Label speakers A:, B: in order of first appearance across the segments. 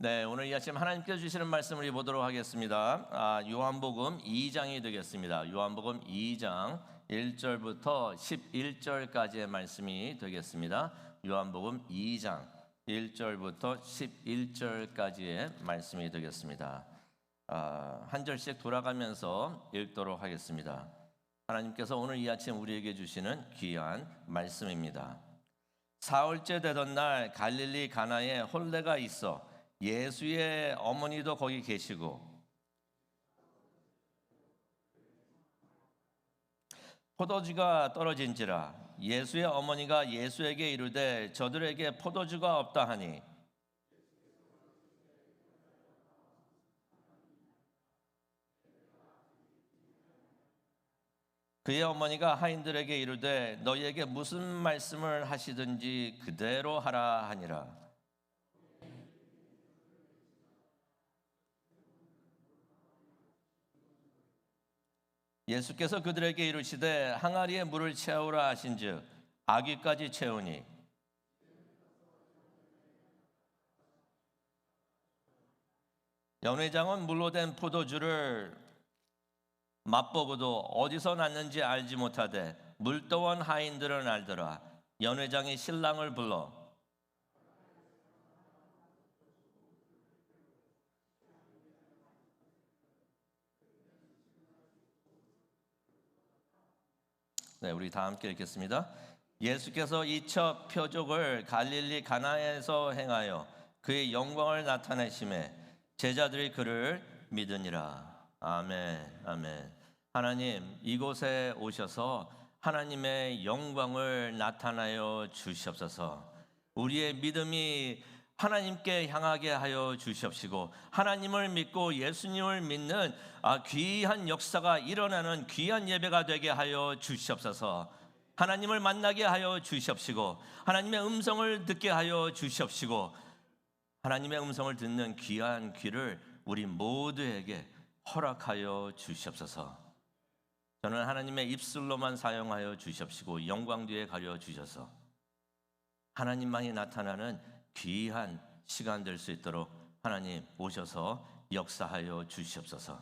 A: 네, 오늘 이 아침 하나님께서 주시는 말씀을 보도록 하겠습니다. 요한복음 2장이 되겠습니다. 요한복음 2장 1절부터 11절까지의 말씀이 되겠습니다. 요한복음 2장 1절부터 11절까지의 말씀이 되겠습니다. 한 절씩 돌아가면서 읽도록 하겠습니다. 하나님께서 오늘 이 아침 우리에게 주시는 귀한 말씀입니다. 사흘째 되던 날 갈릴리 가나에 혼례가 있어 예수의 어머니도 거기 계시고 포도주가 떨어진지라 예수의 어머니가 예수에게 이르되 저들에게 포도주가 없다 하니 그의 어머니가 하인들에게 이르되 너희에게 무슨 말씀을 하시든지 그대로 하라 하니라. 예수께서 그들에게 이르시되 항아리에 물을 채우라 하신즉 아귀까지 채우니 연회장은 물로 된 포도주를 맛보고도 어디서 났는지 알지 못하되 물떠온 하인들은 알더라. 연회장이 신랑을 불러 네, 우리 다 함께 읽겠습니다. 예수께서 이 첫 표적을 갈릴리 가나에서 행하여 그의 영광을 나타내심에 제자들이 그를 믿으니라. 아멘, 아멘. 하나님, 이곳에 오셔서 하나님의 영광을 나타나여 주시옵소서. 우리의 믿음이 하나님께 향하게 하여 주시옵시고 하나님을 믿고 예수님을 믿는 귀한 역사가 일어나는 귀한 예배가 되게 하여 주시옵소서. 하나님을 만나게 하여 주시옵시고 하나님의 음성을 듣게 하여 주시옵시고 하나님의 음성을 듣는 귀한 귀를 우리 모두에게 허락하여 주시옵소서. 저는 하나님의 입술로만 사용하여 주시옵시고 영광 뒤에 가려 주셔서 하나님만이 나타나는 귀한 시간 될 수 있도록 하나님 오셔서 역사하여 주시옵소서.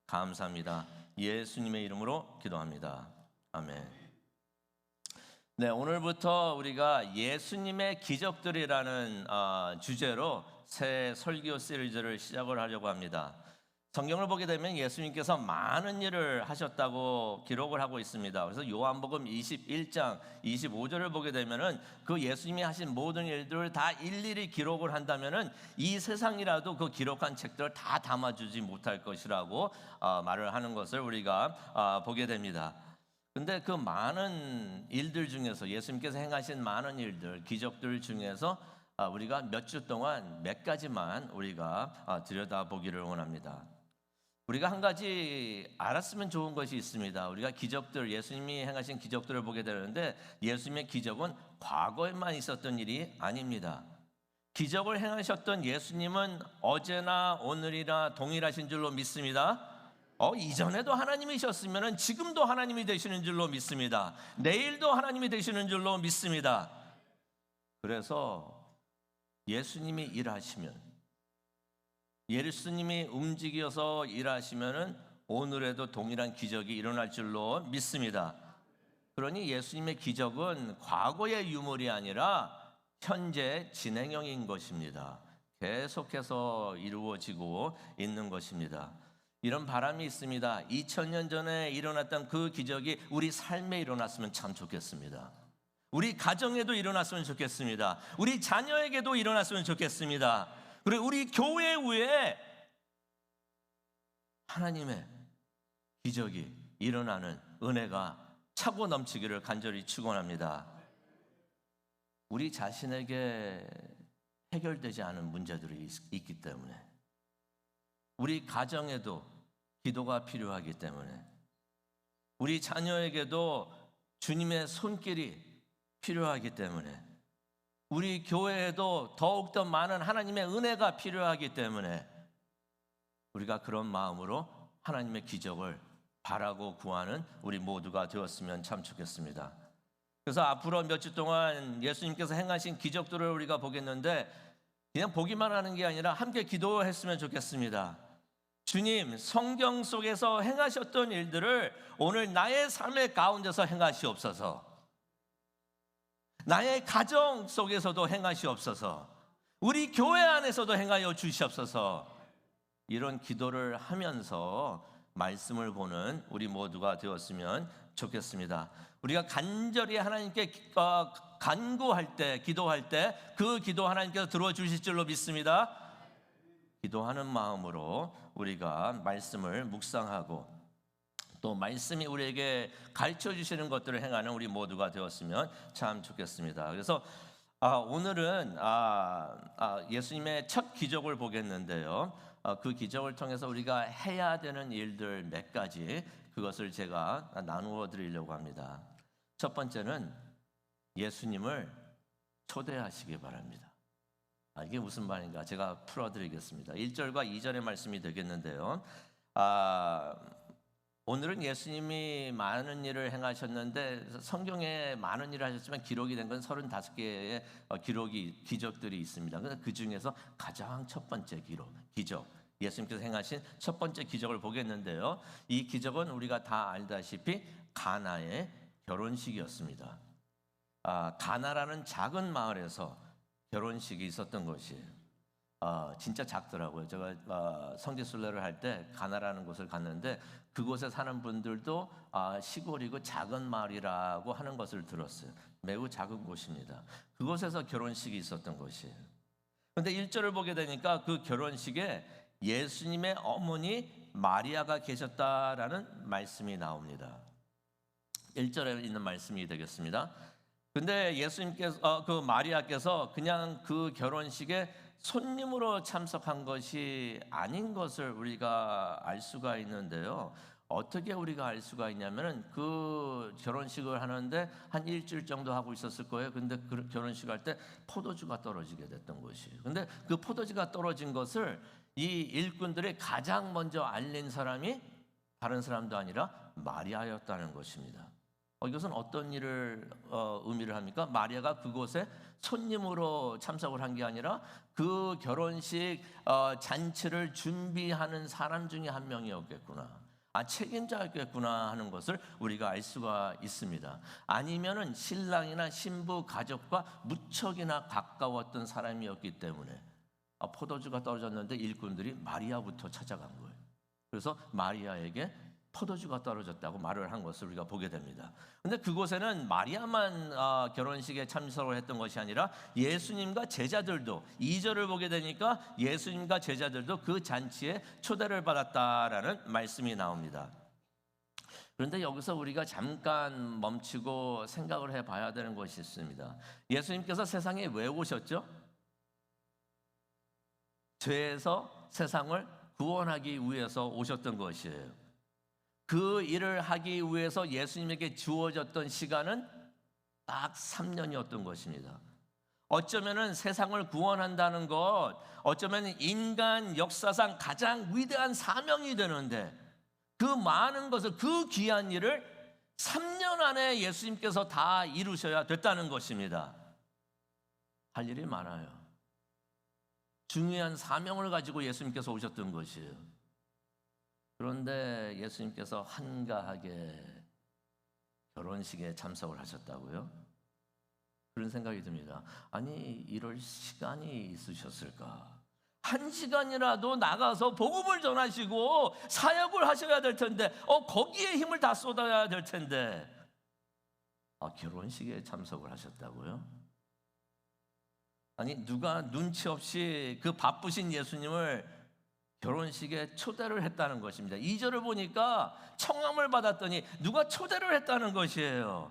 A: 감사합니다. 예수님의 이름으로 기도합니다. 아멘. 네, 오늘부터 우리가 예수님의 기적들이라는 주제로 새 설교 시리즈를 시작을 하려고 합니다. 성경을 보게 되면 예수님께서 많은 일을 하셨다고 기록을 하고 있습니다. 그래서 요한복음 21장 25절을 보게 되면은 그 예수님이 하신 모든 일들을 다 일일이 기록을 한다면은 이 세상이라도 그 기록한 책들을 다 담아주지 못할 것이라고 말을 하는 것을 우리가 보게 됩니다. 근데 그 많은 일들 중에서 예수님께서 행하신 많은 일들, 기적들 중에서 우리가 몇 주 동안 몇 가지만 우리가 들여다보기를 원합니다. 우리가 한 가지 알았으면 좋은 것이 있습니다. 우리가 기적들, 예수님이 행하신 기적들을 보게 되는데 예수님의 기적은 과거에만 있었던 일이 아닙니다. 기적을 행하셨던 예수님은 어제나 오늘이나 동일하신 줄로 믿습니다. 이전에도 하나님이셨으면 지금도 하나님이 되시는 줄로 믿습니다. 내일도 하나님이 되시는 줄로 믿습니다. 그래서 예수님이 일하시면 예수님이 움직여서 일하시면은 오늘에도 동일한 기적이 일어날 줄로 믿습니다. 그러니 예수님의 기적은 과거의 유물이 아니라 현재 진행형인 것입니다. 계속해서 이루어지고 있는 것입니다. 이런 바람이 있습니다. 2000년 전에 일어났던 그 기적이 우리 삶에 일어났으면 참 좋겠습니다. 우리 가정에도 일어났으면 좋겠습니다. 우리 자녀에게도 일어났으면 좋겠습니다. 그리고 우리 교회 위에 하나님의 기적이 일어나는 은혜가 차고 넘치기를 간절히 축원합니다. 우리 자신에게 해결되지 않은 문제들이 있기 때문에 우리 가정에도 기도가 필요하기 때문에 우리 자녀에게도 주님의 손길이 필요하기 때문에 우리 교회에도 더욱더 많은 하나님의 은혜가 필요하기 때문에 우리가 그런 마음으로 하나님의 기적을 바라고 구하는 우리 모두가 되었으면 참 좋겠습니다. 그래서 앞으로 몇 주 동안 예수님께서 행하신 기적들을 우리가 보겠는데 그냥 보기만 하는 게 아니라 함께 기도했으면 좋겠습니다. 주님, 성경 속에서 행하셨던 일들을 오늘 나의 삶의 가운데서 행하시옵소서. 나의 가정 속에서도 행하시옵소서. 우리 교회 안에서도 행하여 주시옵소서. 이런 기도를 하면서 말씀을 보는 우리 모두가 되었으면 좋겠습니다. 우리가 간절히 하나님께 간구할 때, 기도할 때 그 기도 하나님께서 들어주실 줄로 믿습니다. 기도하는 마음으로 우리가 말씀을 묵상하고 또 말씀이 우리에게 가르쳐 주시는 것들을 행하는 우리 모두가 되었으면 참 좋겠습니다. 그래서 오늘은 예수님의 첫 기적을 보겠는데요. 그 기적을 통해서 우리가 해야 되는 일들 몇 가지, 그것을 제가 나누어 드리려고 합니다. 첫 번째는 예수님을 초대하시기 바랍니다. 이게 무슨 말인가 제가 풀어드리겠습니다. 1절과 2절의 말씀이 되겠는데요. 오늘은 예수님이 많은 일을 행하셨는데 성경에 많은 일을 하셨지만 기록이 된 건 35개의 기적들이 있습니다. 그 중에서 가장 첫 번째 기적, 예수님께서 행하신 첫 번째 기적을 보겠는데요. 이 기적은 우리가 다 알다시피 가나의 결혼식이었습니다. 가나라는 작은 마을에서 결혼식이 있었던 것이에요. 진짜 작더라고요. 제가 성지순례를 할 때 가나라는 곳을 갔는데 그곳에 사는 분들도 시골이고 작은 마을이라고 하는 것을 들었어요. 매우 작은 곳입니다. 그곳에서 결혼식이 있었던 것이에요. 그런데 1절을 보게 되니까 그 결혼식에 예수님의 어머니 마리아가 계셨다라는 말씀이 나옵니다. 1절에 있는 말씀이 되겠습니다. 근데 예수님께서 그 마리아께서 그냥 그 결혼식에 손님으로 참석한 것이 아닌 것을 우리가 알 수가 있는데요. 어떻게 우리가 알 수가 있냐면은 그 결혼식을 하는데 한 일주일 정도 하고 있었을 거예요. 근데 그 결혼식 할 때 포도주가 떨어지게 됐던 것이에요. 근데 그 포도주가 떨어진 것을 이 일꾼들이 가장 먼저 알린 사람이 다른 사람도 아니라 마리아였다는 것입니다. 이것은 어떤 일을 의미를 합니까? 마리아가 그곳에 손님으로 참석을 한 게 아니라 그 결혼식 잔치를 준비하는 사람 중에 한 명이었겠구나. 책임자였겠구나 하는 것을 우리가 알 수가 있습니다. 아니면은 신랑이나 신부 가족과 무척이나 가까웠던 사람이었기 때문에 포도주가 떨어졌는데 일꾼들이 마리아부터 찾아간 거예요. 그래서 마리아에게 포도주가 떨어졌다고 말을 한 것을 우리가 보게 됩니다. 그런데 그곳에는 마리아만 결혼식에 참석을 했던 것이 아니라 예수님과 제자들도 2절을 보게 되니까 예수님과 제자들도 그 잔치에 초대를 받았다라는 말씀이 나옵니다. 그런데 여기서 우리가 잠깐 멈추고 생각을 해봐야 되는 것이 있습니다. 예수님께서 세상에 왜 오셨죠? 죄에서 세상을 구원하기 위해서 오셨던 것이에요. 그 일을 하기 위해서 예수님에게 주어졌던 시간은 딱 3년이었던 것입니다. 어쩌면은 세상을 구원한다는 것, 어쩌면 인간 역사상 가장 위대한 사명이 되는데 그 많은 것을, 그 귀한 일을 3년 안에 예수님께서 다 이루셔야 됐다는 것입니다. 할 일이 많아요. 중요한 사명을 가지고 예수님께서 오셨던 것이에요. 그런데 예수님께서 한가하게 결혼식에 참석을 하셨다고요? 그런 생각이 듭니다. 아니, 이럴 시간이 있으셨을까? 한 시간이라도 나가서 복음을 전하시고 사역을 하셔야 될 텐데 거기에 힘을 다 쏟아야 될 텐데 결혼식에 참석을 하셨다고요? 아니, 누가 눈치 없이 그 바쁘신 예수님을 결혼식에 초대를 했다는 것입니다. 2절을 보니까 청함을 받았더니 누가 초대를 했다는 것이에요.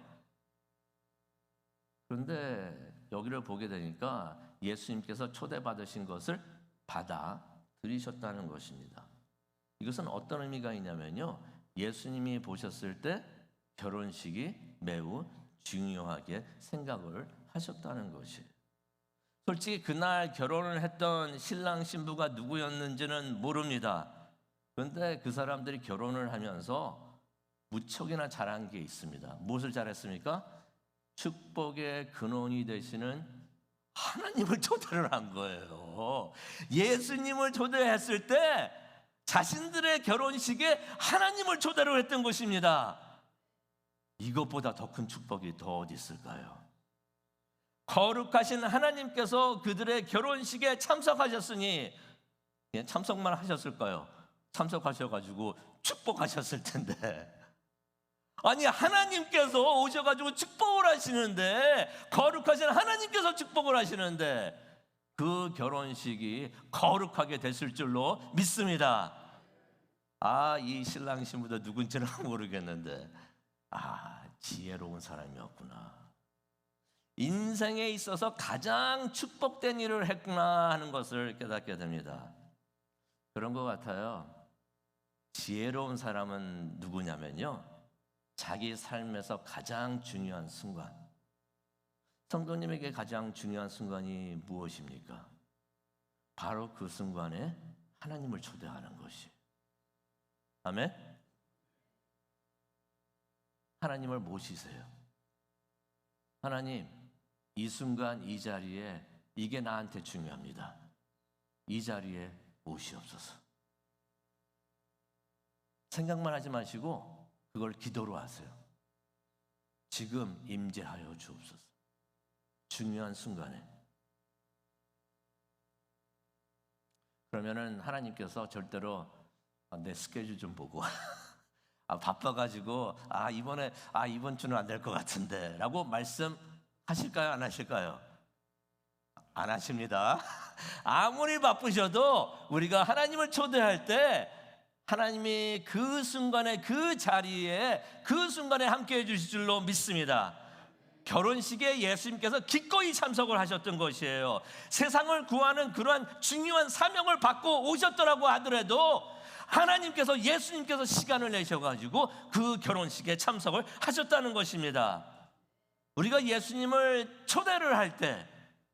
A: 그런데 여기를 보게 되니까 예수님께서 초대받으신 것을 받아들이셨다는 것입니다. 이것은 어떤 의미가 있냐면요, 예수님이 보셨을 때 결혼식이 매우 중요하게 생각을 하셨다는 것이에요. 솔직히 그날 결혼을 했던 신랑 신부가 누구였는지는 모릅니다. 그런데 그 사람들이 결혼을 하면서 무척이나 잘한 게 있습니다. 무엇을 잘했습니까? 축복의 근원이 되시는 하나님을 초대를 한 거예요. 예수님을 초대했을 때 자신들의 결혼식에 하나님을 초대로 했던 것입니다. 이것보다 더 큰 축복이 더 어디 있을까요? 거룩하신 하나님께서 그들의 결혼식에 참석하셨으니, 그냥 참석만 하셨을까요? 참석하셔가지고 축복하셨을 텐데, 아니 하나님께서 오셔가지고 축복을 하시는데, 거룩하신 하나님께서 축복을 하시는데 그 결혼식이 거룩하게 됐을 줄로 믿습니다. 이 신랑 신부도 누군지는 모르겠는데 지혜로운 사람이었구나, 인생에 있어서 가장 축복된 일을 했구나 하는 것을 깨닫게 됩니다. 그런 것 같아요. 지혜로운 사람은 누구냐면요, 자기 삶에서 가장 중요한 순간, 성도님에게 가장 중요한 순간이 무엇입니까? 바로 그 순간에 하나님을 초대하는 것이. 아멘? 하나님을 모시세요. 하나님, 이 순간 이 자리에 이게 나한테 중요합니다. 이 자리에 모시옵소서. 생각만 하지 마시고 그걸 기도로 하세요. 지금 임재하여 주옵소서. 중요한 순간에. 그러면은 하나님께서 절대로 내 스케줄 좀 보고 바빠가지고 이번 주는 안 될 것 같은데 라고 말씀하실까요? 안 하실까요? 안 하십니다. 아무리 바쁘셔도 우리가 하나님을 초대할 때 하나님이 그 순간에 그 자리에 그 순간에 함께해 주실 줄로 믿습니다. 결혼식에 예수님께서 기꺼이 참석을 하셨던 것이에요. 세상을 구하는 그러한 중요한 사명을 받고 오셨더라고 하더라도 하나님께서, 예수님께서 시간을 내셔가지고 그 결혼식에 참석을 하셨다는 것입니다. 우리가 예수님을 초대를 할 때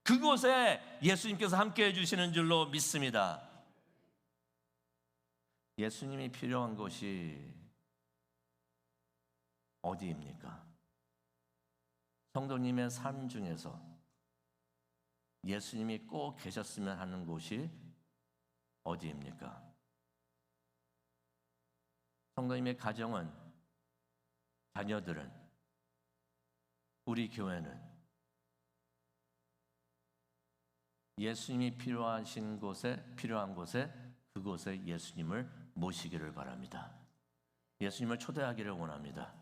A: 그곳에 예수님께서 함께해 주시는 줄로 믿습니다. 예수님이 필요한 곳이 어디입니까? 성도님의 삶 중에서 예수님이 꼭 계셨으면 하는 곳이 어디입니까? 성도님의 가정은, 자녀들은, 우리 교회는 예수님이 필요한 곳에 그곳에 예수님을 모시기를 바랍니다. 예수님을 초대하기를 원합니다.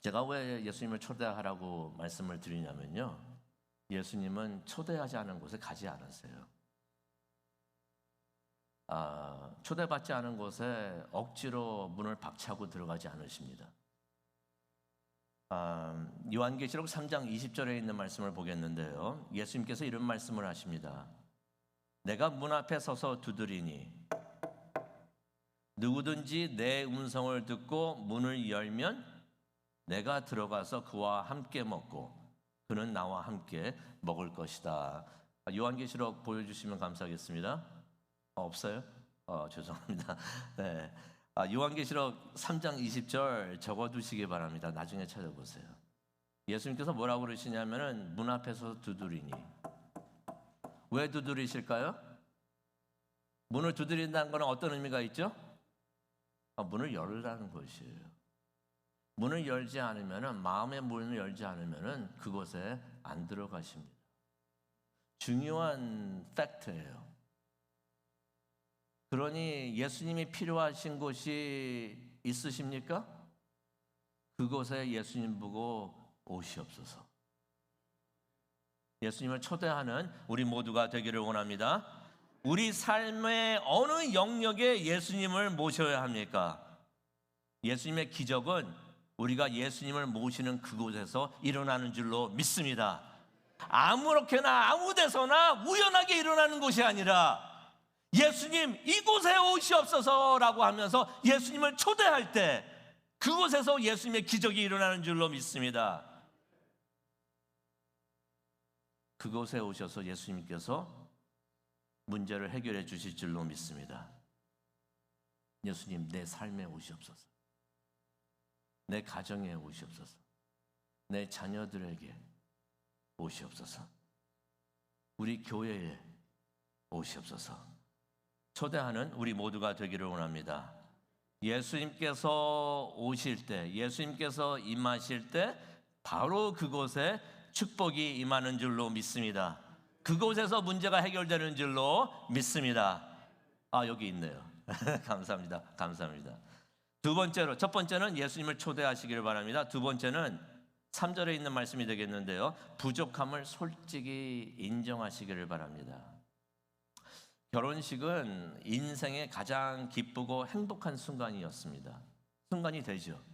A: 제가 왜 예수님을 초대하라고 말씀을 드리냐면요, 예수님은 초대하지 않은 곳에 가지 않으세요. 초대받지 않은 곳에 억지로 문을 박차고 들어가지 않으십니다. 요한계시록 3장 20절에 있는 말씀을 보겠는데요, 예수님께서 이런 말씀을 하십니다. 내가 문 앞에 서서 두드리니 누구든지 내 음성을 듣고 문을 열면 내가 들어가서 그와 함께 먹고 그는 나와 함께 먹을 것이다. 요한계시록 보여주시면 감사하겠습니다. 없어요? 죄송합니다. 네. 요한계시록 3장 20절 적어두시기 바랍니다. 나중에 찾아보세요. 예수님께서 뭐라고 그러시냐면은 문 앞에서 두드리니. 왜 두드리실까요? 문을 두드린다는 것은 어떤 의미가 있죠? 문을 열으라는 것이에요. 문을 열지 않으면은, 마음의 문을 열지 않으면은 그곳에 안 들어가십니다. 중요한 팩트예요. 그러니 예수님이 필요하신 곳이 있으십니까? 그곳에 예수님 보고 오시옵소서. 예수님을 초대하는 우리 모두가 되기를 원합니다. 우리 삶의 어느 영역에 예수님을 모셔야 합니까? 예수님의 기적은 우리가 예수님을 모시는 그곳에서 일어나는 줄로 믿습니다. 아무렇게나 아무 데서나 우연하게 일어나는 것이 아니라 예수님 이곳에 오시옵소서라고 하면서 예수님을 초대할 때 그곳에서 예수님의 기적이 일어나는 줄로 믿습니다. 그곳에 오셔서 예수님께서 문제를 해결해 주실 줄로 믿습니다. 예수님, 내 삶에 오시옵소서. 내 가정에 오시옵소서. 내 자녀들에게 오시옵소서. 우리 교회에 오시옵소서. 초대하는 우리 모두가 되기를 원합니다. 예수님께서 오실 때, 예수님께서 임하실 때 바로 그곳에 축복이 임하는 줄로 믿습니다. 그곳에서 문제가 해결되는 줄로 믿습니다. 여기 있네요. 감사합니다. 감사합니다. 두 번째로, 첫 번째는 예수님을 초대하시기를 바랍니다. 두 번째는 3절에 있는 말씀이 되겠는데요, 부족함을 솔직히 인정하시기를 바랍니다. 결혼식은 인생의 가장 기쁘고 행복한 순간이었습니다. 순간이 되죠.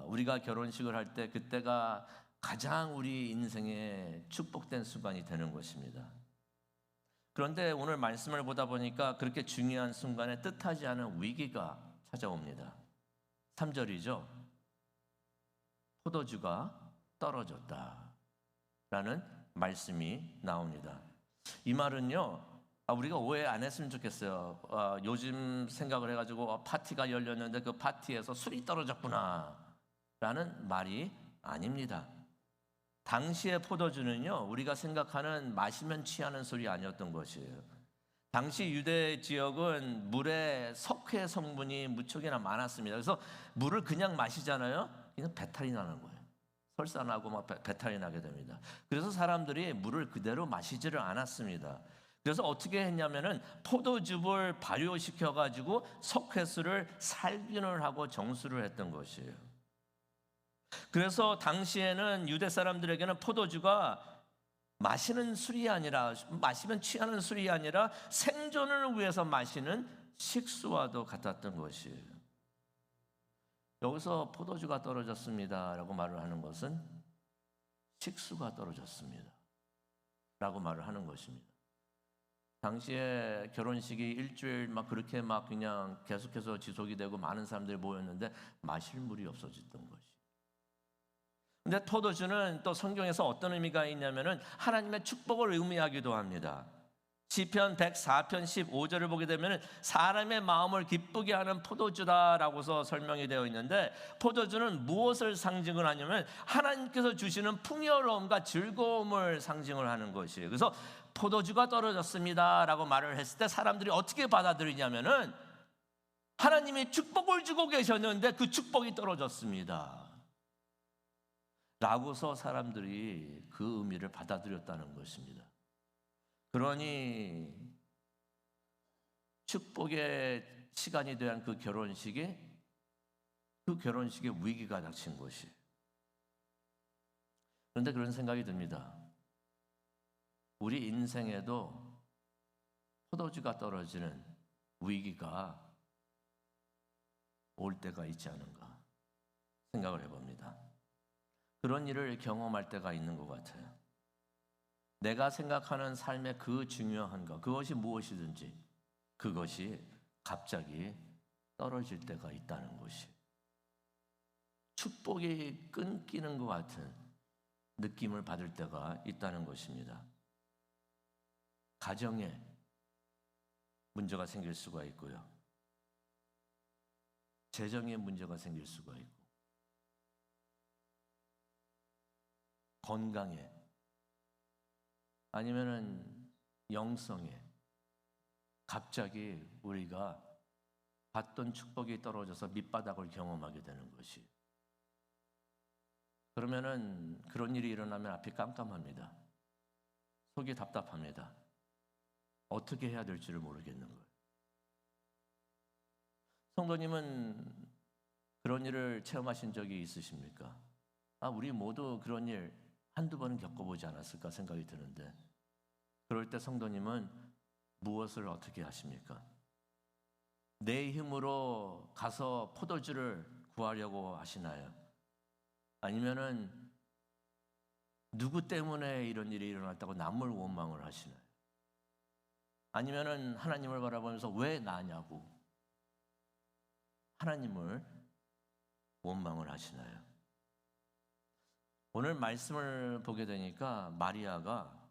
A: 우리가 결혼식을 할 때 그때가 가장 우리 인생의 축복된 순간이 되는 것입니다. 그런데 오늘 말씀을 보다 보니까 그렇게 중요한 순간에 뜻하지 않은 위기가 찾아옵니다. 3절이죠. 포도주가 떨어졌다 라는 말씀이 나옵니다. 이 말은요, 우리가 오해 안 했으면 좋겠어요. 요즘 생각을 해가지고 파티가 열렸는데 그 파티에서 술이 떨어졌구나 라는 말이 아닙니다. 당시의 포도주는요, 우리가 생각하는 마시면 취하는 술이 아니었던 것이에요. 당시 유대 지역은 물에 석회 성분이 무척이나 많았습니다. 그래서 물을 그냥 마시잖아요, 그냥 배탈이 나는 거예요. 설사나고 막 배탈이 나게 됩니다. 그래서 사람들이 물을 그대로 마시지를 않았습니다. 그래서 어떻게 했냐면은 포도즙을 발효시켜 가지고 석회수를 살균을 하고 정수를 했던 것이에요. 그래서 당시에는 유대 사람들에게는 포도주가 마시는 술이 아니라, 마시면 취하는 술이 아니라 생존을 위해서 마시는 식수와도 같았던 것이에요. 여기서 포도주가 떨어졌습니다 라고 말을 하는 것은 식수가 떨어졌습니다 라고 말을 하는 것입니다. 당시에 결혼식이 일주일 그렇게 그냥 계속해서 지속이 되고 많은 사람들이 모였는데 마실 물이 없어졌던 것이. 근데 포도주는 또 성경에서 어떤 의미가 있냐면은 하나님의 축복을 의미하기도 합니다. 시편 104편 15절을 보게 되면 사람의 마음을 기쁘게 하는 포도주다라고서 설명이 되어 있는데, 포도주는 무엇을 상징을 하냐면 하나님께서 주시는 풍요로움과 즐거움을 상징을 하는 것이에요. 그래서 포도주가 떨어졌습니다 라고 말을 했을 때 사람들이 어떻게 받아들이냐면은 하나님이 축복을 주고 계셨는데 그 축복이 떨어졌습니다 라고서 사람들이 그 의미를 받아들였다는 것입니다. 그러니 축복의 시간이 된 그 결혼식에 위기가 닥친 것이에요. 그런데 그런 생각이 듭니다. 우리 인생에도 포도주가 떨어지는 위기가 올 때가 있지 않은가 생각을 해봅니다. 그런 일을 경험할 때가 있는 것 같아요. 내가 생각하는 삶의 그 중요한 것, 그것이 무엇이든지 그것이 갑자기 떨어질 때가 있다는 것이, 축복이 끊기는 것 같은 느낌을 받을 때가 있다는 것입니다. 가정에 문제가 생길 수가 있고요, 재정에 문제가 생길 수가 있고, 건강에, 아니면은 영성에 갑자기 우리가 받던 축복이 떨어져서 밑바닥을 경험하게 되는 것이, 그러면은 그런 일이 일어나면 앞이 깜깜합니다. 속이 답답합니다. 어떻게 해야 될지를 모르겠는 거예요. 성도님은 그런 일을 체험하신 적이 있으십니까? 우리 모두 그런 일 한두 번은 겪어보지 않았을까 생각이 드는데, 그럴 때 성도님은 무엇을 어떻게 하십니까? 내 힘으로 가서 포도주를 구하려고 하시나요? 아니면은 누구 때문에 이런 일이 일어났다고 남을 원망을 하시나요? 아니면은 하나님을 바라보면서 왜 나냐고 하나님을 원망을 하시나요? 오늘 말씀을 보게 되니까 마리아가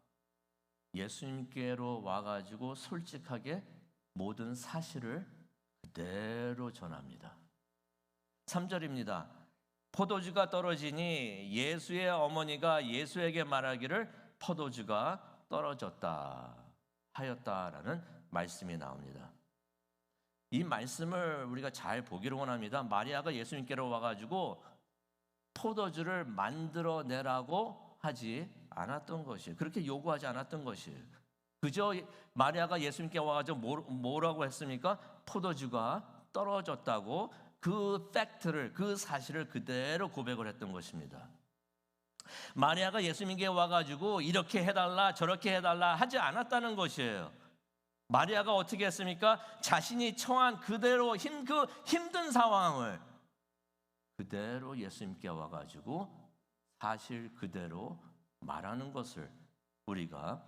A: 예수님께로 와가지고 솔직하게 모든 사실을 그대로 전합니다. 3절입니다. 포도주가 떨어지니 예수의 어머니가 예수에게 말하기를 포도주가 떨어졌다 하였다라는 말씀이 나옵니다. 이 말씀을 우리가 잘 보기를 원합니다. 마리아가 예수님께로 와가지고 포도주를 만들어내라고 하지 않았던 것이에요. 그렇게 요구하지 않았던 것이에요. 그저 마리아가 예수님께 와가지고 뭐라고 했습니까? 포도주가 떨어졌다고 그 팩트를, 그 사실을 그대로 고백을 했던 것입니다. 마리아가 예수님께 와가지고 이렇게 해달라 저렇게 해달라 하지 않았다는 것이에요. 마리아가 어떻게 했습니까? 자신이 처한 그대로 그 힘든 상황을 그대로 예수님께 와가지고 사실 그대로 말하는 것을 우리가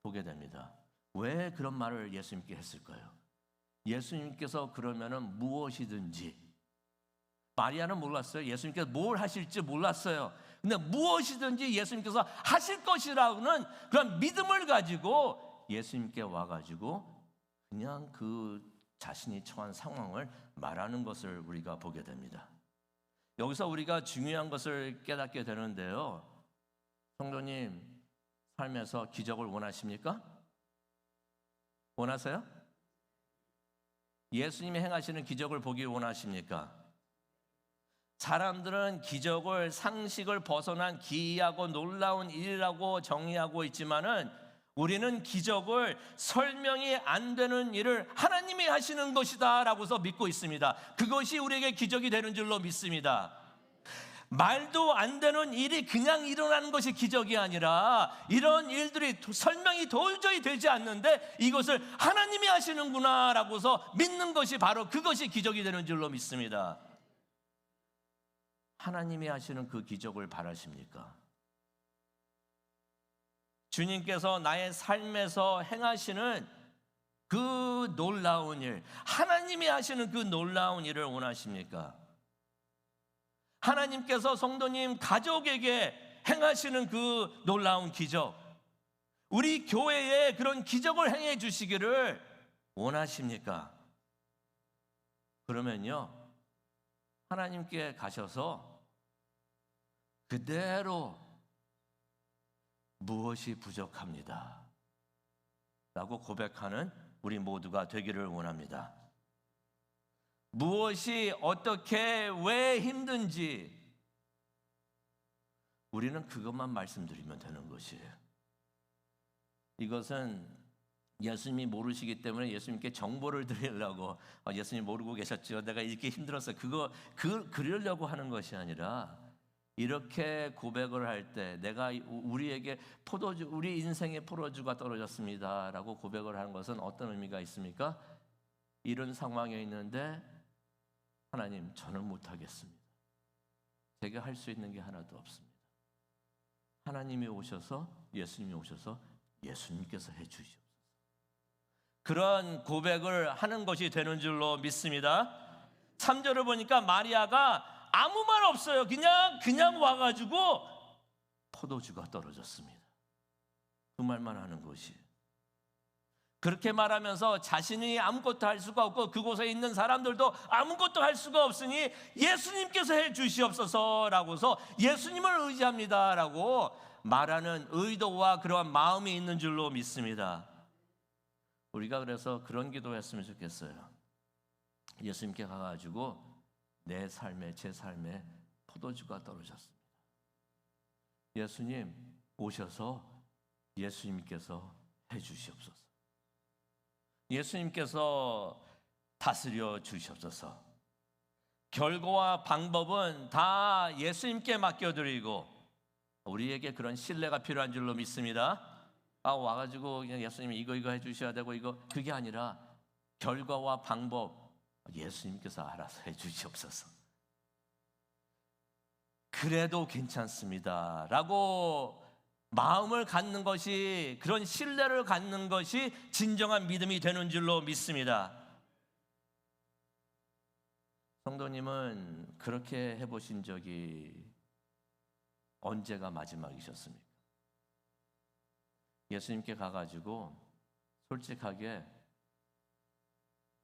A: 보게 됩니다. 왜 그런 말을 예수님께 했을까요? 예수님께서 그러면은 무엇이든지, 마리아는 몰랐어요. 예수님께서 뭘 하실지 몰랐어요. 근데 무엇이든지 예수님께서 하실 것이라는 그런 믿음을 가지고 예수님께 와가지고 그냥 그 자신이 처한 상황을 말하는 것을 우리가 보게 됩니다. 여기서 우리가 중요한 것을 깨닫게 되는데요. 성도님, 삶에서 기적을 원하십니까? 원하세요? 예수님이 행하시는 기적을 보기 원하십니까? 사람들은 기적을 상식을 벗어난 기이하고 놀라운 일이라고 정의하고 있지만은 우리는 기적을 설명이 안 되는 일을 하나님이 하시는 것이다 라고서 믿고 있습니다. 그것이 우리에게 기적이 되는 줄로 믿습니다. 말도 안 되는 일이 그냥 일어나는 것이 기적이 아니라 이런 일들이 설명이 도저히 되지 않는데 이것을 하나님이 하시는구나 라고서 믿는 것이 바로 그것이 기적이 되는 줄로 믿습니다. 하나님이 하시는 그 기적을 바라십니까? 주님께서 나의 삶에서 행하시는 그 놀라운 일, 하나님이 하시는 그 놀라운 일을 원하십니까? 하나님께서 성도님 가족에게 행하시는 그 놀라운 기적, 우리 교회에 그런 기적을 행해 주시기를 원하십니까? 그러면요, 하나님께 가셔서 그대로 무엇이 부족합니다 라고 고백하는 우리 모두가 되기를 원합니다. 무엇이 어떻게 왜 힘든지 우리는 그것만 말씀드리면 되는 것이에요. 이것은 예수님이 모르시기 때문에 예수님께 정보를 드리려고 예수님 모르고 계셨죠. 내가 이렇게 힘들었어요. 그러려고 하는 것이 아니라 이렇게 고백을 할 때 내가 우리에게 포도주, 우리 인생의 포도주가 떨어졌습니다라고 고백을 하는 것은 어떤 의미가 있습니까? 이런 상황에 있는데 하나님, 저는 못하겠습니다. 제가 할 수 있는 게 하나도 없습니다. 하나님이 오셔서, 예수님이 오셔서 예수님께서 해 주시옵소서. 그런 고백을 하는 것이 되는 줄로 믿습니다. 3절을 보니까 마리아가 아무 말 없어요. 그냥 와가지고 포도주가 떨어졌습니다. 그 말만 하는 것이에요. 그렇게 말하면서 자신이 아무것도 할 수가 없고 그곳에 있는 사람들도 아무것도 할 수가 없으니 예수님께서 해 주시옵소서라고서 예수님을 의지합니다라고 말하는 의도와 그러한 마음이 있는 줄로 믿습니다. 우리가 그래서 그런 기도했으면 좋겠어요. 예수님께 가가지고 내 삶에, 제 삶에 포도주가 떨어졌습니다. 예수님 오셔서 예수님께서 해 주시옵소서. 예수님께서 다스려 주시옵소서. 결과와 방법은 다 예수님께 맡겨드리고 우리에게 그런 신뢰가 필요한 줄로 믿습니다. 와가지고 그냥 예수님이 이거 해주셔야 되고 그게 아니라 결과와 방법 예수님께서 알아서 해주시옵소서. 그래도 괜찮습니다 라고 마음을 갖는 것이, 그런 신뢰를 갖는 것이 진정한 믿음이 되는 줄로 믿습니다. 성도님은 그렇게 해보신 적이 언제가 마지막이셨습니까? 예수님께 가가지고 솔직하게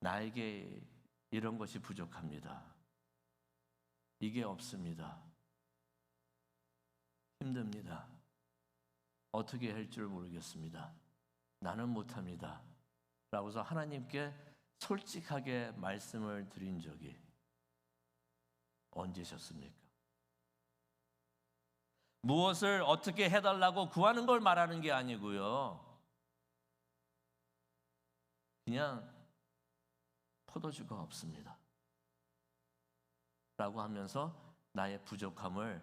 A: 나에게 이런 것이 부족합니다. 이게 없습니다. 힘듭니다. 어떻게 할 줄 모르겠습니다. 나는 못합니다. 라고서 하나님께 솔직하게 말씀을 드린 적이 언제셨습니까? 무엇을 어떻게 해달라고 구하는 걸 말하는 게 아니고요. 그냥 포도주가 없습니다. 라고 하면서 나의 부족함을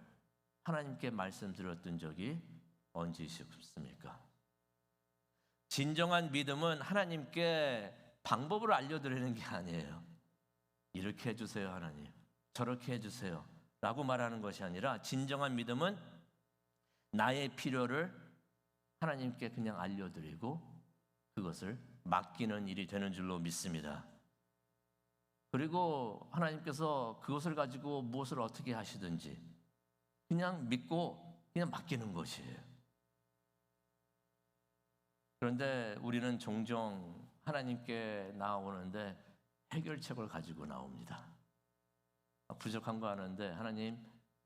A: 하나님께 말씀드렸던 적이 언제셨습니까? 진정한 믿음은 하나님께 방법을 알려드리는 게 아니에요. 이렇게 해주세요 하나님, 저렇게 해주세요 라고 말하는 것이 아니라 진정한 믿음은 나의 필요를 하나님께 그냥 알려드리고 그것을 맡기는 일이 되는 줄로 믿습니다. 그리고 하나님께서 그것을 가지고 무엇을 어떻게 하시든지 그냥 믿고 그냥 맡기는 것이에요. 그런데 우리는 종종 하나님께 나오는데 해결책을 가지고 나옵니다. 부족한 거 아는데 하나님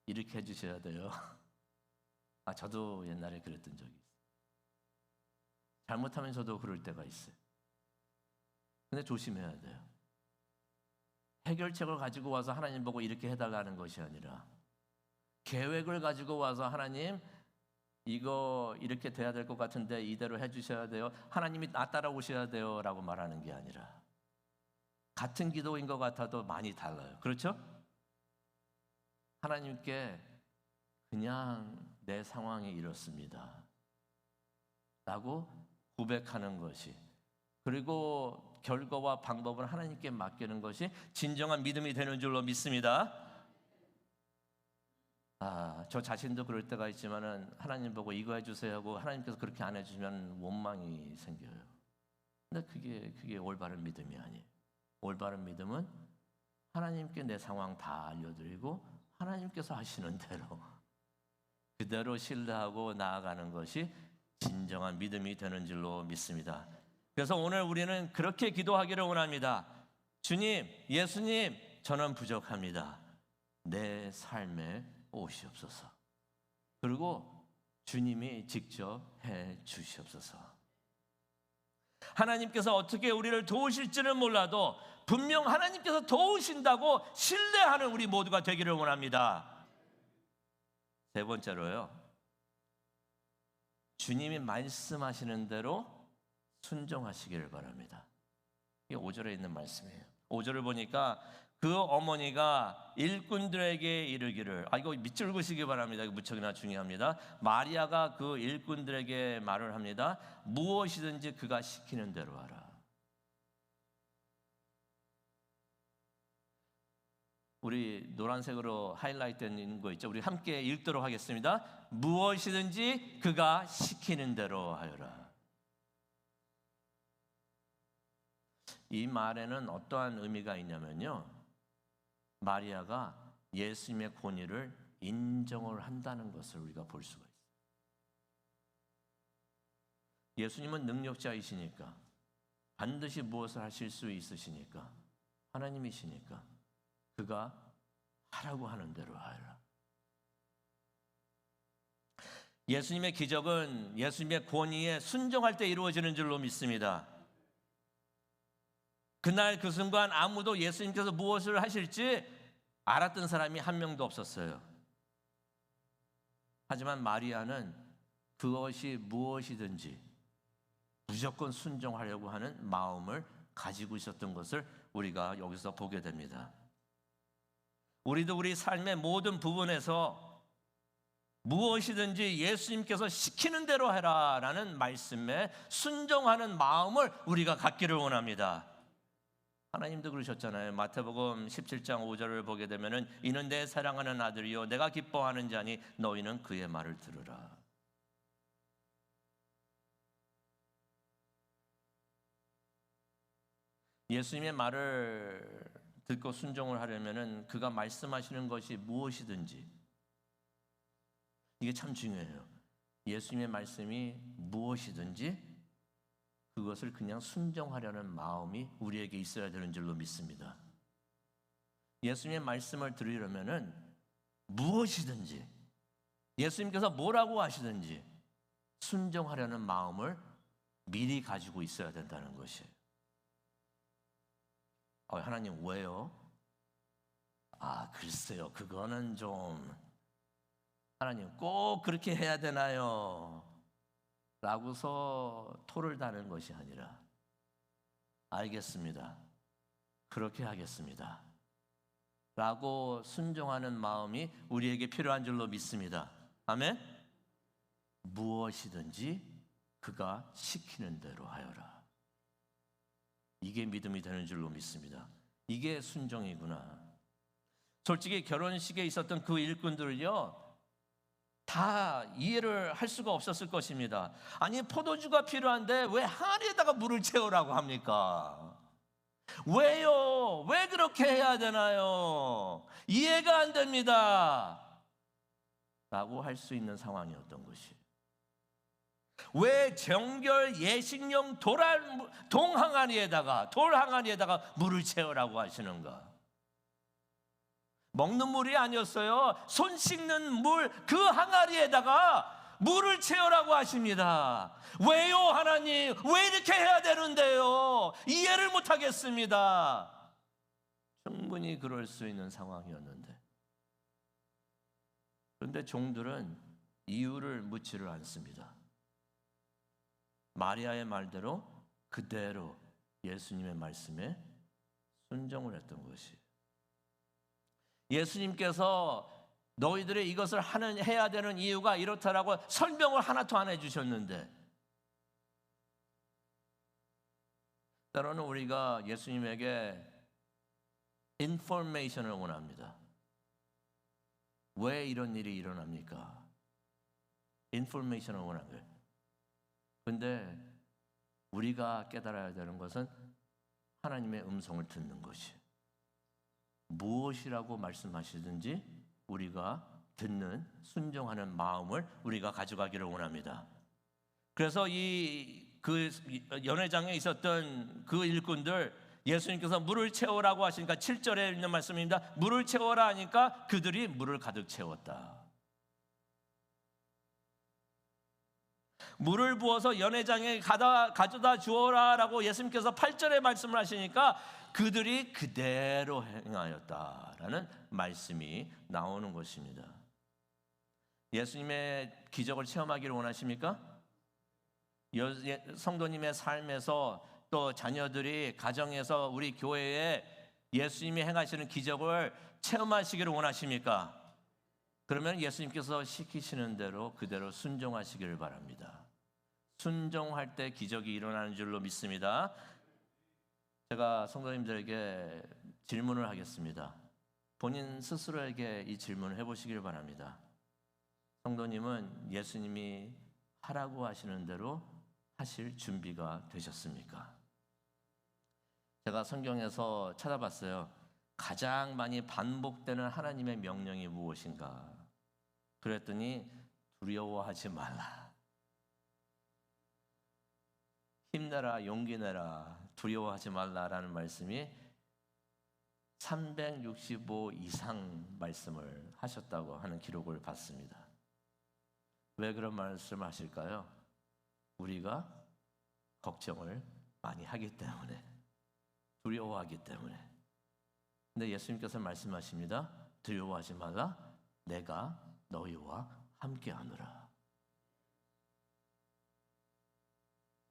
A: 이렇게 해주셔야 돼요. 저도 옛날에 그랬던 적이 있어요. 잘못하면 저도 그럴 때가 있어요. 근데 조심해야 돼요. 해결책을 가지고 와서 하나님 보고 이렇게 해달라는 것이 아니라 계획을 가지고 와서 하나님 이거 이렇게 돼야 될 것 같은데 이대로 해주셔야 돼요. 하나님이 나 따라오셔야 돼요 라고 말하는 게 아니라 같은 기도인 것 같아도 많이 달라요. 그렇죠? 하나님께 그냥 내 상황이 이렇습니다 라고 고백하는 것이, 그리고 결과와 방법을 하나님께 맡기는 것이 진정한 믿음이 되는 줄로 믿습니다. 저 자신도 그럴 때가 있지만은 하나님 보고 이거 해주세요 하고 하나님께서 그렇게 안 해주시면 원망이 생겨요. 근데 그게 올바른 믿음이 아니에요. 올바른 믿음은 하나님께 내 상황 다 알려드리고 하나님께서 하시는 대로 그대로 신뢰하고 나아가는 것이 진정한 믿음이 되는 줄로 믿습니다. 그래서 오늘 우리는 그렇게 기도하기를 원합니다. 주님, 예수님, 저는 부족합니다. 내 삶에 오시옵소서. 그리고 주님이 직접 해 주시옵소서. 하나님께서 어떻게 우리를 도우실지는 몰라도 분명 하나님께서 도우신다고 신뢰하는 우리 모두가 되기를 원합니다. 세 번째로요, 주님이 말씀하시는 대로 순종하시기를 바랍니다. 이게 5절에 있는 말씀이에요. 5절을 보니까 그 어머니가 일꾼들에게 이르기를, 이거 밑줄 그시기 바랍니다. 이거 무척이나 중요합니다. 마리아가 그 일꾼들에게 말을 합니다. 무엇이든지 그가 시키는 대로 하라. 우리 노란색으로 하이라이트 된 거 있죠? 우리 함께 읽도록 하겠습니다. 무엇이든지 그가 시키는 대로 하여라. 이 말에는 어떠한 의미가 있냐면요, 마리아가 예수님의 권위를 인정을 한다는 것을 우리가 볼 수가 있어요. 예수님은 능력자이시니까, 반드시 무엇을 하실 수 있으시니까, 하나님이시니까 그가 하라고 하는 대로 하라. 예수님의 기적은 예수님의 권위에 순종할 때 이루어지는 줄로 믿습니다. 그날 그 순간 아무도 예수님께서 무엇을 하실지 알았던 사람이 한 명도 없었어요. 하지만 마리아는 그것이 무엇이든지 무조건 순종하려고 하는 마음을 가지고 있었던 것을 우리가 여기서 보게 됩니다. 우리도 우리 삶의 모든 부분에서 무엇이든지 예수님께서 시키는 대로 해라라는 말씀에 순종하는 마음을 우리가 갖기를 원합니다. 하나님도 그러셨잖아요. 마태복음 17장 5절을 보게 되면은 이는 내 사랑하는 아들이요 내가 기뻐하는 자니 너희는 그의 말을 들으라. 예수님의 말을 듣고 순종을 하려면은 그가 말씀하시는 것이 무엇이든지, 이게 참 중요해요. 예수님의 말씀이 무엇이든지 그것을 그냥 순종하려는 마음이 우리에게 있어야 되는 줄로 믿습니다. 예수님의 말씀을 들으려면은 무엇이든지 예수님께서 뭐라고 하시든지 순종하려는 마음을 미리 가지고 있어야 된다는 것이에요. 하나님 왜요? 글쎄요. 그거는 좀 하나님 꼭 그렇게 해야 되나요? 라고서 토를 다는 것이 아니라 알겠습니다. 그렇게 하겠습니다. 라고 순종하는 마음이 우리에게 필요한 줄로 믿습니다. 아멘? 무엇이든지 그가 시키는 대로 하여라. 이게 믿음이 되는 줄로 믿습니다. 이게 순종이구나. 솔직히 결혼식에 있었던 그 일꾼들을요, 다 이해를 할 수가 없었을 것입니다. 아니, 포도주가 필요한데 왜 항아리에다가 물을 채우라고 합니까? 왜요? 왜 그렇게 해야 되나요? 이해가 안 됩니다. 라고 할 수 있는 상황이었던 것이. 왜 정결 예식용 돌항아리에다가 물을 채우라고 하시는가? 먹는 물이 아니었어요. 손 씻는 물, 그 항아리에다가 물을 채우라고 하십니다. 왜요, 하나님? 왜 이렇게 해야 되는데요? 이해를 못하겠습니다. 충분히 그럴 수 있는 상황이었는데, 그런데 종들은 이유를 묻지를 않습니다. 마리아의 말대로 그대로 예수님의 말씀에 순종을 했던 것이. 예수님께서 너희들이 이것을 해야 되는 이유가 이렇다라고 설명을 하나도 안 해주셨는데, 때로는 우리가 예수님에게 인포메이션을 원합니다. 왜 이런 일이 일어납니까? 인포메이션을 원하는 거예요. 그런데 우리가 깨달아야 되는 것은 하나님의 음성을 듣는 것이에요. 무엇이라고 말씀하시든지 우리가 듣는, 순종하는 마음을 우리가 가져가기를 원합니다. 그래서 그 연회장에 있었던 그 일꾼들, 예수님께서 물을 채우라고 하시니까 7절에 있는 말씀입니다. 물을 채워라 하니까 그들이 물을 가득 채웠다. 물을 부어서 연회장에 가져다 주어라 라고 예수님께서 8절에 말씀을 하시니까 그들이 그대로 행하였다라는 말씀이 나오는 것입니다. 예수님의 기적을 체험하기를 원하십니까? 성도님의 삶에서 또 자녀들이 가정에서 우리 교회에 예수님이 행하시는 기적을 체험하시기를 원하십니까? 그러면 예수님께서 시키시는 대로 그대로 순종하시기를 바랍니다. 순종할 때 기적이 일어나는 줄로 믿습니다. 제가 성도님들에게 질문을 하겠습니다. 본인 스스로에게 이 질문을 해보시길 바랍니다. 성도님은 예수님이 하라고 하시는 대로 하실 준비가 되셨습니까? 제가 성경에서 찾아봤어요. 가장 많이 반복되는 하나님의 명령이 무엇인가? 그랬더니 두려워하지 말라. 힘내라, 용기 내라, 두려워하지 말라라는 말씀이 365 이상 말씀을 하셨다고 하는 기록을 봤습니다. 왜 그런 말씀을 하실까요? 우리가 걱정을 많이 하기 때문에, 두려워하기 때문에. 근데 예수님께서 말씀하십니다. 두려워하지 말라. 내가 너희와 함께하노라.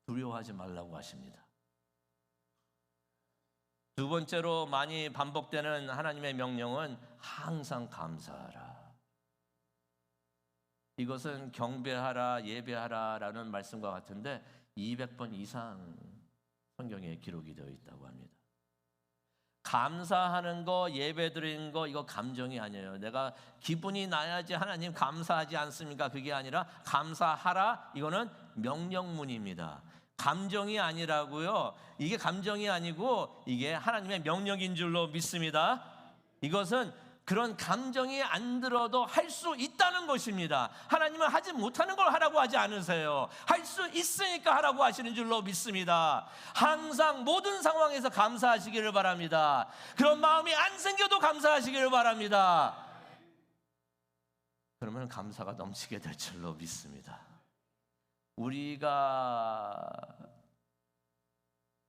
A: 두려워하지 말라고 하십니다. 두 번째로 많이 반복되는 하나님의 명령은 항상 감사하라. 이것은 경배하라, 예배하라라는 말씀과 같은데 200번 이상 성경에 기록이 되어 있다고 합니다. 감사하는 거, 예배 드리는 거, 이거 감정이 아니에요. 내가 기분이 나야지 하나님 감사하지 않습니까? 그게 아니라 감사하라, 이거는 명령문입니다. 감정이 아니라고요. 이게 감정이 아니고 이게 하나님의 명령인 줄로 믿습니다. 이것은 그런 감정이 안 들어도 할 수 있다는 것입니다. 하나님은 하지 못하는 걸 하라고 하지 않으세요. 할 수 있으니까 하라고 하시는 줄로 믿습니다. 항상 모든 상황에서 감사하시기를 바랍니다. 그런 마음이 안 생겨도 감사하시기를 바랍니다. 그러면 감사가 넘치게 될 줄로 믿습니다. 우리가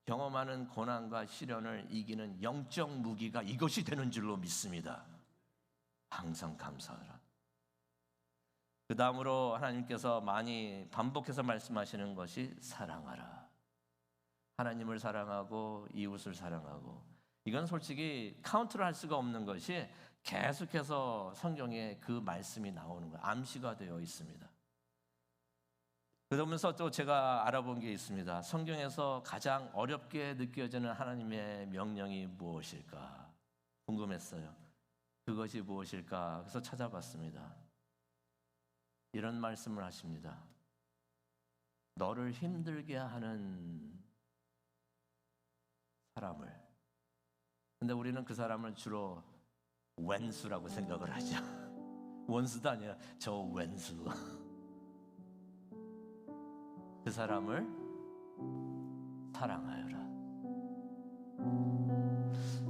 A: 경험하는 고난과 시련을 이기는 영적 무기가 이것이 되는 줄로 믿습니다. 항상 감사하라. 그 다음으로 하나님께서 많이 반복해서 말씀하시는 것이 사랑하라. 하나님을 사랑하고 이웃을 사랑하고, 이건 솔직히 카운트를 할 수가 없는 것이 계속해서 성경에 그 말씀이 나오는 거예요. 암시가 되어 있습니다. 그러면서 또 제가 알아본 게 있습니다. 성경에서 가장 어렵게 느껴지는 하나님의 명령이 무엇일까 궁금했어요. 그것이 무엇일까? 그래서 찾아봤습니다. 이런 말씀을 하십니다. 너를 힘들게 하는 사람을. 근데 우리는 그 사람을 주로 왼수라고 생각을 하죠. 원수도 아니라 저 왼수. 그 사람을 사랑하여라.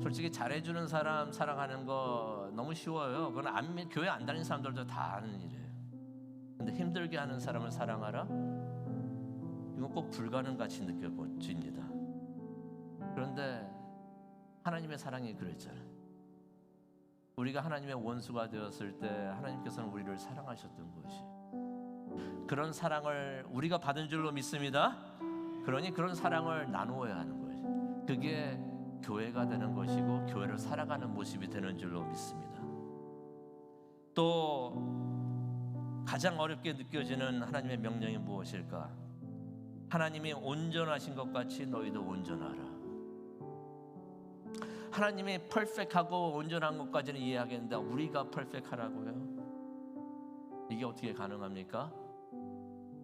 A: 솔직히 잘해주는 사람 사랑하는 거 너무 쉬워요. 그건 교회 안 다니는 사람들도 다 하는 일이에요. 근데 힘들게 하는 사람을 사랑하라? 이건 꼭 불가능같이 느껴집니다. 그런데 하나님의 사랑이 그랬잖아요. 우리가 하나님의 원수가 되었을 때 하나님께서는 우리를 사랑하셨던 것이, 그런 사랑을 우리가 받은 줄로 믿습니다. 그러니 그런 사랑을 나누어야 하는 거예요. 그게 교회가 되는 것이고 교회를 살아가는 모습이 되는 줄로 믿습니다. 또 가장 어렵게 느껴지는 하나님의 명령이 무엇일까? 하나님이 온전하신 것 같이 너희도 온전하라. 하나님이 퍼펙트하고 온전한 것까지는 이해하겠는데 우리가 퍼펙트하라고요? 이게 어떻게 가능합니까?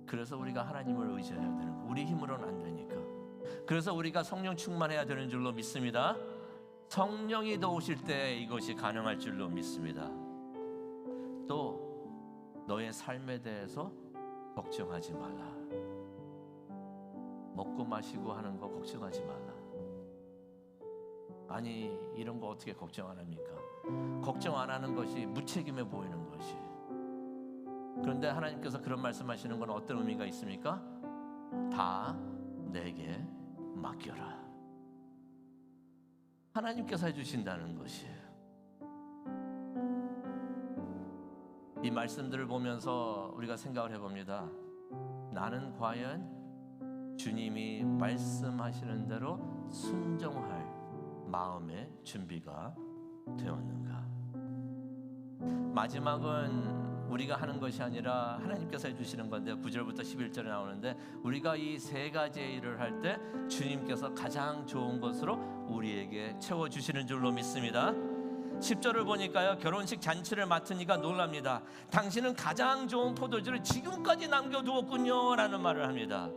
A: 그래서 우리가 하나님을 의지해야 되는 거예요. 우리 힘으로는 안 되니까. 그래서 우리가 성령 충만해야 되는 줄로 믿습니다. 성령이 도우실 때 이것이 가능할 줄로 믿습니다. 또 너의 삶에 대해서 걱정하지 말라. 먹고 마시고 하는 거 걱정하지 말라. 아니, 이런 거 어떻게 걱정 안 합니까? 걱정 안 하는 것이 무책임해 보이는 것이. 그런데 하나님께서 그런 말씀하시는 건 어떤 의미가 있습니까? 다 내게 맡겨라. 하나님께서 해주신다는 것이에요. 이 말씀들을 보면서 우리가 생각을 해봅니다. 나는 과연 주님이 말씀하시는 대로 순종할 마음의 준비가 되었는가? 마지막은 우리가 하는 것이 아니라 하나님께서 해주시는 건데 9절부터 11절에 나오는데, 우리가 이 세 가지의 일을 할 때 주님께서 가장 좋은 것으로 우리에게 채워주시는 줄로 믿습니다. 10절을 보니까요, 결혼식 잔치를 맡은 이가 놀랍니다. 당신은 가장 좋은 포도주를 지금까지 남겨두었군요 라는 말을 합니다.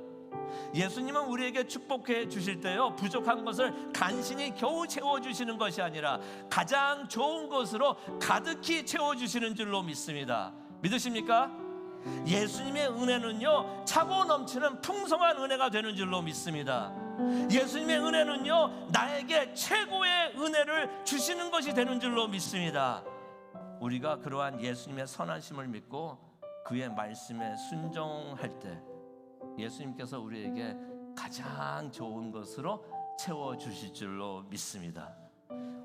A: 예수님은 우리에게 축복해 주실 때요, 부족한 것을 간신히 겨우 채워주시는 것이 아니라 가장 좋은 것으로 가득히 채워주시는 줄로 믿습니다. 믿으십니까? 예수님의 은혜는요, 차고 넘치는 풍성한 은혜가 되는 줄로 믿습니다. 예수님의 은혜는요, 나에게 최고의 은혜를 주시는 것이 되는 줄로 믿습니다. 우리가 그러한 예수님의 선하심을 믿고 그의 말씀에 순종할 때 예수님께서 우리에게 가장 좋은 것으로 채워주실 줄로 믿습니다.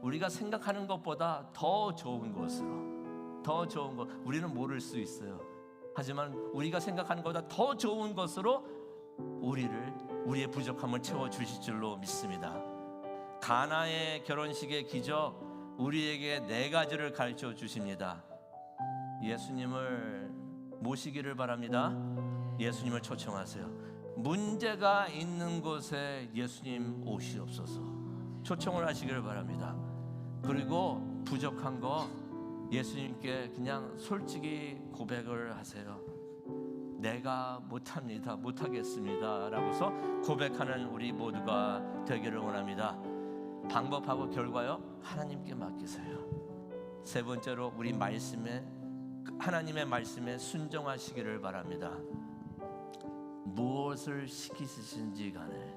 A: 우리가 생각하는 것보다 더 좋은 것으로, 더 좋은 것, 우리는 모를 수 있어요. 하지만 우리가 생각하는 것보다 더 좋은 것으로 우리의 부족함을 채워주실 줄로 믿습니다. 가나의 결혼식의 기적, 우리에게 네 가지를 가르쳐 주십니다. 예수님을 모시기를 바랍니다. 예수님을 초청하세요. 문제가 있는 곳에 예수님 오시옵소서 초청을 하시기를 바랍니다. 그리고 부족한 거 예수님께 그냥 솔직히 고백을 하세요. 내가 못합니다, 못하겠습니다 라고서 고백하는 우리 모두가 되기를 원합니다. 방법하고 결과요, 하나님께 맡기세요. 세 번째로 우리 말씀에, 하나님의 말씀에 순종하시기를 바랍니다. 무엇을 시키시는지 간에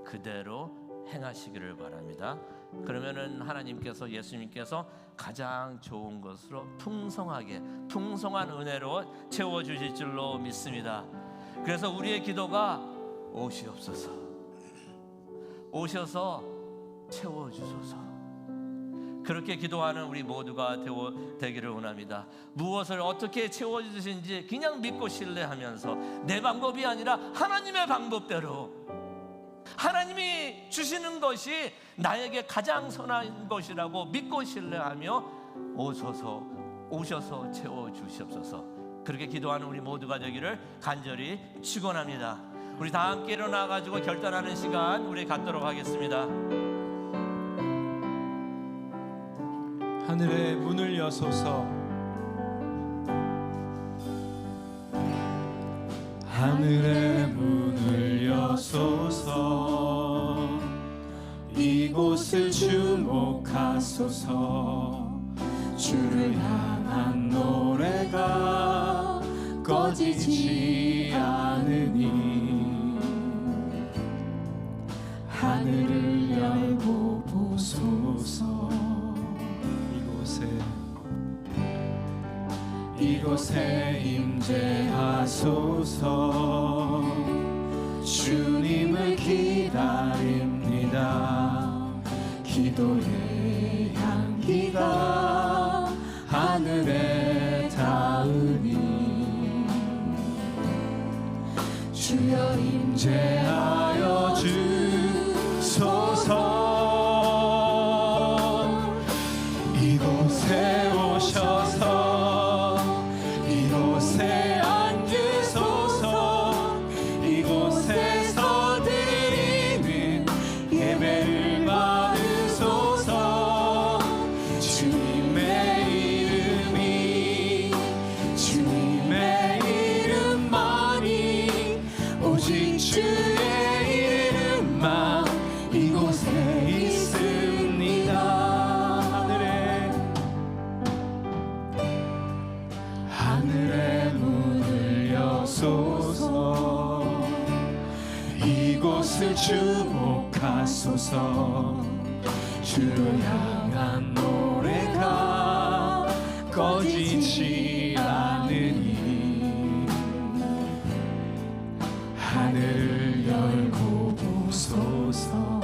A: 그대로 행하시기를 바랍니다. 그러면은 하나님께서, 예수님께서 가장 좋은 것으로 풍성하게, 풍성한 은혜로 채워주실 줄로 믿습니다. 그래서 우리의 기도가 오시옵소서, 오셔서 채워주소서. 그렇게 기도하는 우리 모두가 되기를 원합니다. 무엇을 어떻게 채워주신지 그냥 믿고 신뢰하면서 내 방법이 아니라 하나님의 방법대로, 하나님이 주시는 것이 나에게 가장 선한 것이라고 믿고 신뢰하며 오셔서 채워주시옵소서. 그렇게 기도하는 우리 모두가 되기를 간절히 축원합니다. 우리 다 함께 일어나가지고 결단하는 시간 우리 갖도록 하겠습니다.
B: 하늘의 문을 여소서, 하늘의 문을 여소서, 이곳을 주목하소서. 주를 향한 노래가 꺼지지 않으니 하늘을 열고 보소서. 이곳에 임재하소서. 주님을 기다립니다. 기도의 향기가 하늘에 닿으니 주여 임재하여 주소서. 이곳에 오셔서 이곳에 앉으소서. 이곳에서 드리는 예배를 받으소서. 주님의 이름이, 주님의 이름만이, 오직 주의 이름만 이곳에 있습니다. 하늘의 문을 여소서. 이곳을 주목하소서. 주를 향한 노래가 꺼지지 않으니 하늘을 열고 보소서.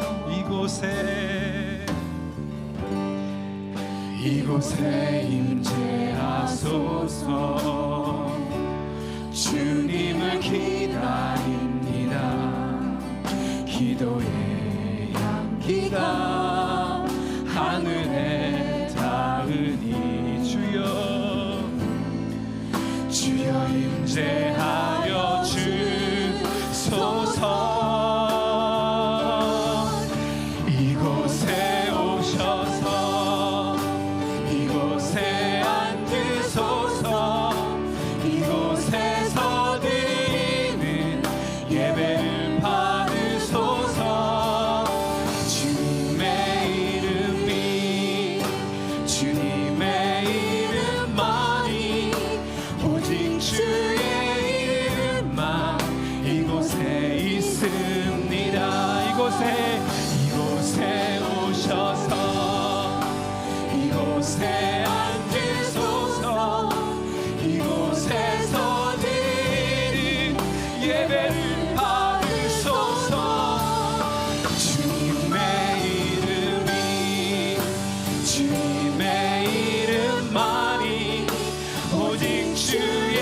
B: 이곳에 임재하소서. 주님을 기다립니다. 기도의 향기가 하늘에 닿으니 주여 임재하여 주소서. 이곳에 오셔서 이곳에 앉으소서. 이곳에서 드리는 예배를 받으소서. 주님의 이름이, 주님의 이름만이, 오직 주의 이름만 이곳에 있습니다. 이곳에 오셔서 이곳에 앉으소서. 이곳에서 드리는 예배를 받으소서. 주님의 이름이, 주님의 이름만이, 오직 주의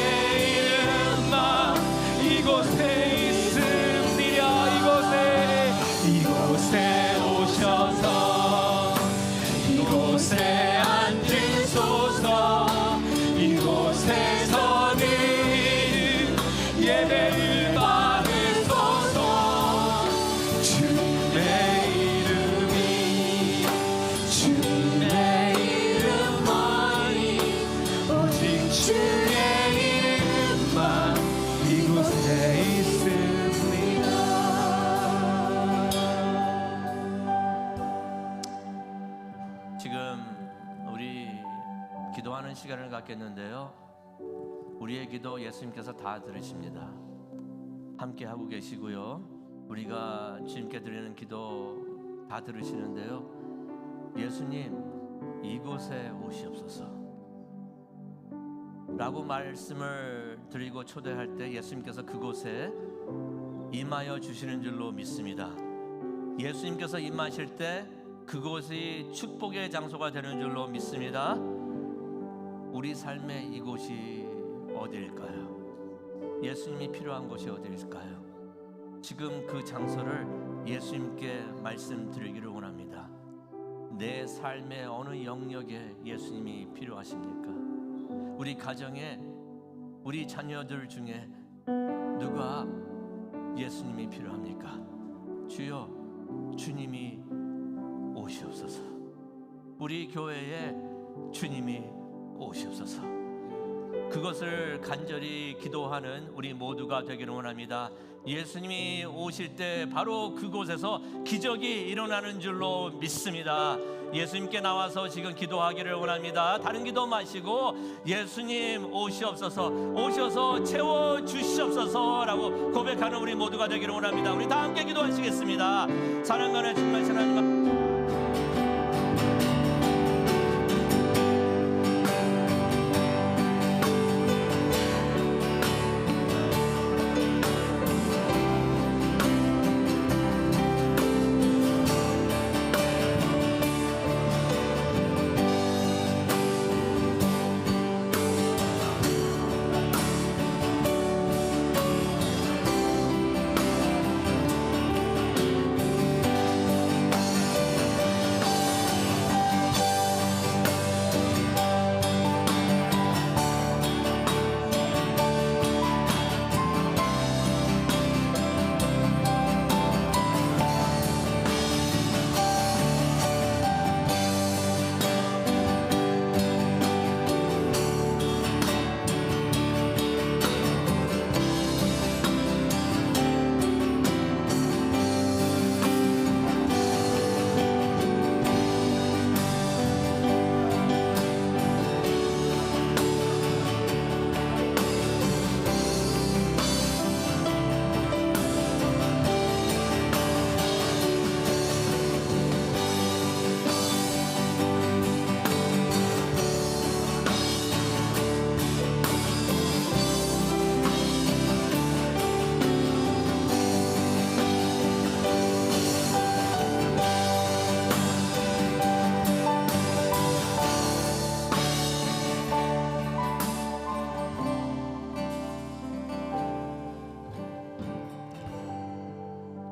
B: 이름만 이곳에 있습니다. 이곳에 오셔서 이곳에 앉으소서. 이곳에서 드리는 예배를 받으소서. 주님의 이름이, 주님의 이름만이, 오직 주의 이름만 이곳에 있습니다.
A: 지금 우리 기도하는 시간을 갖겠는데요, 우리의 기도 예수님께서 다 들으십니다. 함께 하고 계시고요, 우리가 주님께 드리는 기도 다 들으시는데요, 예수님 이곳에 오시옵소서. 라고 말씀을 드리고 초대할 때 예수님께서 그곳에 임하여 주시는 줄로 믿습니다. 예수님께서 임하실 때 그곳이 축복의 장소가 되는 줄로 믿습니다. 우리 삶의 이곳이 어디일까요? 예수님이 필요한 곳이 어디일까요? 지금 그 장소를 예수님께 말씀드리기를 원합니다. 내 삶의 어느 영역에 예수님이 필요하십니까? 우리 가정에, 우리 자녀들 중에 누가 예수님이 필요합니까? 주여, 주님이 오시옵소서. 우리 교회에 주님이 오시옵소서. 그것을 간절히 기도하는 우리 모두가 되기를 원합니다. 예수님이 오실 때 바로 그곳에서 기적이 일어나는 줄로 믿습니다. 예수님께 나와서 지금 기도하기를 원합니다. 다른 기도 마시고 예수님 오시옵소서, 오셔서 채워주시옵소서라고 고백하는 우리 모두가 되기를 원합니다. 우리 다 함께 기도하시겠습니다. 사랑하는 정말 하나님,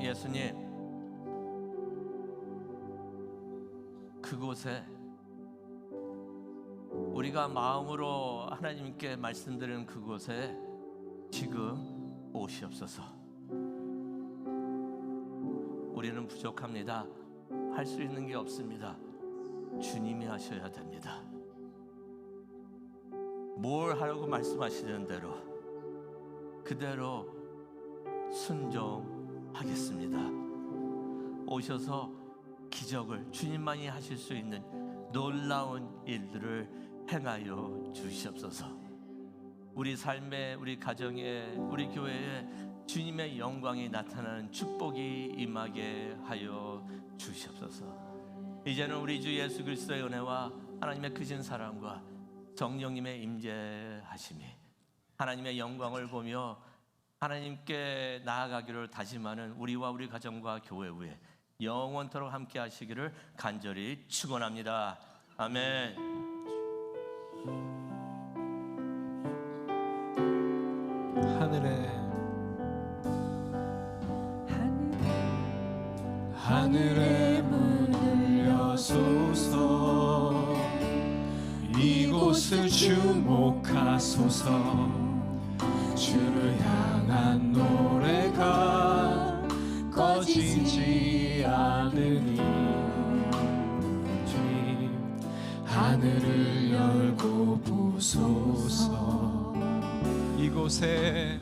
A: 예수님, 그곳에 우리가 마음으로 하나님께 말씀드리는 그곳에 지금 오시옵소서. 우리는 부족합니다. 할 수 있는 게 없습니다. 주님이 하셔야 됩니다. 뭘 하라고 말씀하시는 대로 그대로 순종하겠습니다. 오셔서 기적을, 주님만이 하실 수 있는 놀라운 일들을 행하여 주시옵소서. 우리 삶에, 우리 가정에, 우리 교회에 주님의 영광이 나타나는 축복이 임하게 하여 주시옵소서. 이제는 우리 주 예수 그리스도의 은혜와 하나님의 크신 사랑과 성령님의 임재하심이 하나님의 영광을 보며 하나님께 나아가기를 다짐하는 우리와 우리 가정과 교회 위에 영원토록 함께 하시기를 간절히 축원합니다. 아멘.
B: 하늘의 문을 여소서. 이곳을 주목하소서. 주를 향한 노래가 꺼지지 않으니 주님 하늘을 열고 보소서. 이곳에